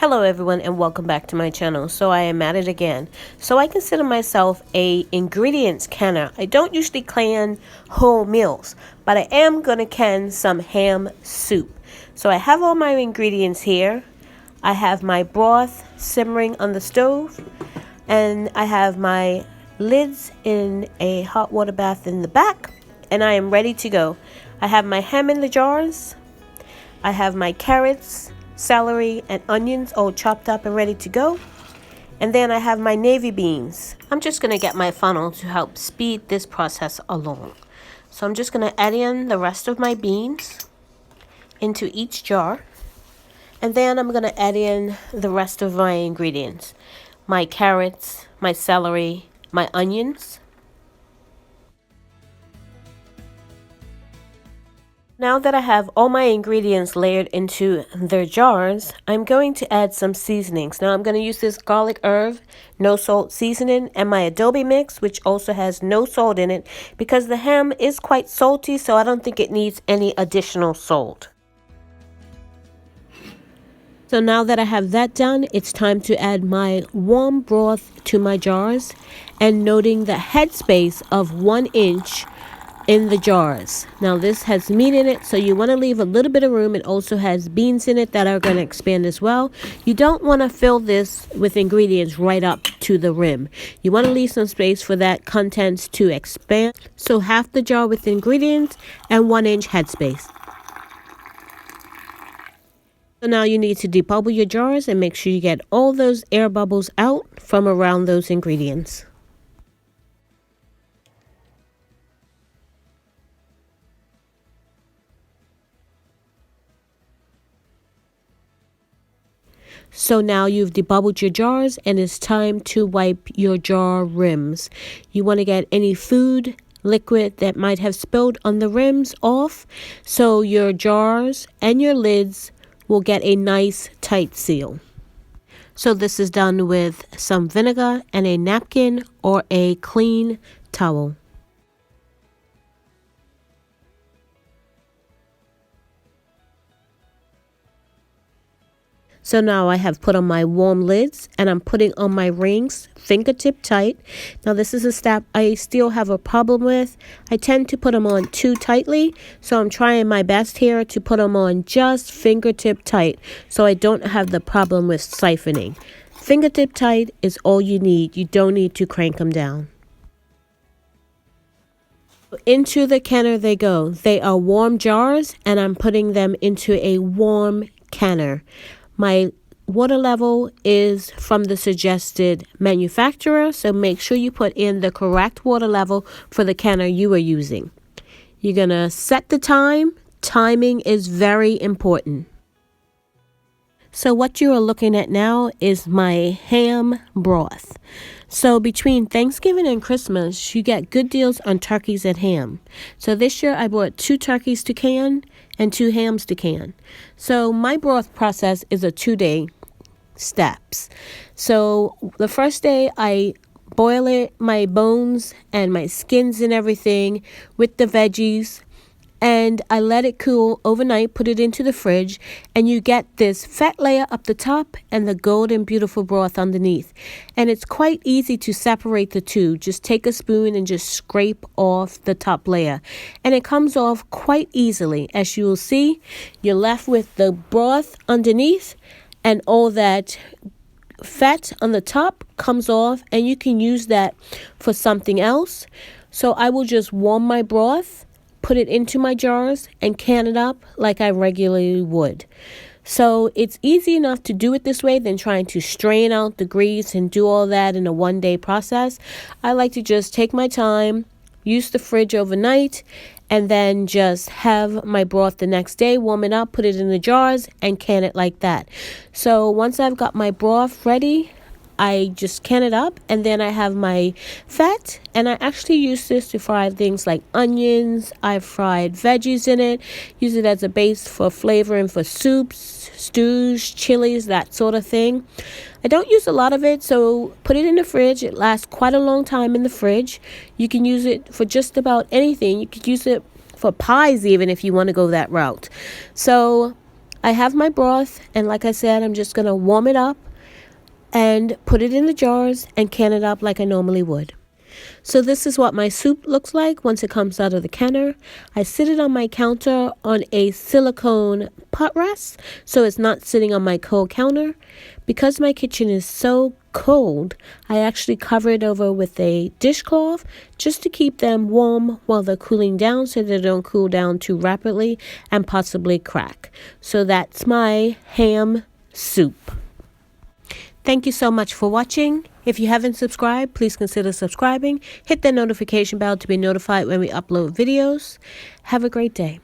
Hello everyone and welcome back to my channel. So I am at it again. So I consider myself a ingredients canner. I don't usually can whole meals, but I am going to can some ham soup. So I have all my ingredients here. I have my broth simmering on the stove, and I have my lids in a hot water bath in the back, and I am ready to go. I have my ham in the jars. I have my carrots, celery, and onions all chopped up and ready to go. And then I have my navy beans. I'm just going to get my funnel to help speed this process along. So I'm just going to add in the rest of my beans into each jar. And then I'm going to add in the rest of my ingredients. My carrots, my celery, my onions. Now that I have all my ingredients layered into their jars, I'm going to add some seasonings. Now I'm going to use this garlic herb, no salt seasoning, and my adobe mix, which also has no salt in it, because the ham is quite salty, so I don't think it needs any additional salt. So now that I have that done, it's time to add my warm broth to my jars, and noting the headspace of 1 inch in the jars. Now this has meat in it, so you want to leave a little bit of room. It also has beans in it that are going to expand as well. You don't want to fill this with ingredients right up to the rim. You want to leave some space for that contents to expand. So half the jar with ingredients and 1 inch headspace. So now you need to debubble your jars and make sure you get all those air bubbles out from around those ingredients. So now you've debubbled your jars and it's time to wipe your jar rims. You want to get any food, liquid that might have spilled on the rims off, so your jars and your lids will get a nice tight seal. So this is done with some vinegar and a napkin or a clean towel. So now I have put on my warm lids and I'm putting on my rings fingertip tight. Now this is a step I still have a problem with. I tend to put them on too tightly, so I'm trying my best here to put them on just fingertip tight so I don't have the problem with siphoning. Fingertip tight is all you need. You don't need to crank them down. Into the canner they go. They are warm jars and I'm putting them into a warm canner. My water level is from the suggested manufacturer, so make sure you put in the correct water level for the canner you are using. You're going to set the time. Timing is very important. So what you are looking at now is my ham broth. So between Thanksgiving and Christmas, you get good deals on turkeys and ham. So this year I bought 2 turkeys to can and 2 hams to can. So my broth process is a 2-day steps. So the first day I boil it, my bones and my skins and everything with the veggies, and I let it cool overnight, put it into the fridge, and you get this fat layer up the top and the golden beautiful broth underneath. And it's quite easy to separate the two. Just take a spoon and just scrape off the top layer. And it comes off quite easily. As you will see, you're left with the broth underneath and all that fat on the top comes off, and you can use that for something else. So I will just warm my broth, put it into my jars, and can it up like I regularly would. So it's easy enough to do it this way than trying to strain out the grease and do all that in a 1-day process. I like to just take my time, use the fridge overnight, and then just have my broth the next day, warm it up, put it in the jars, and can it like that. So once I've got my broth ready, I just can it up, and then I have my fat, and I actually use this to fry things like onions. I've fried veggies in it, use it as a base for flavor and for soups, stews, chilies, that sort of thing. I don't use a lot of it, so put it in the fridge. It lasts quite a long time in the fridge. You can use it for just about anything. You could use it for pies even if you want to go that route. So I have my broth, and like I said, I'm just going to warm it up and put it in the jars and can it up like I normally would. So this is what my soup looks like once it comes out of the canner. I sit it on my counter on a silicone pot rest, so it's not sitting on my cold counter. Because my kitchen is so cold, I actually cover it over with a dishcloth just to keep them warm while they're cooling down, so they don't cool down too rapidly and possibly crack. So that's my ham soup. Thank you so much for watching. If you haven't subscribed, please consider subscribing. Hit the notification bell to be notified when we upload videos. Have a great day.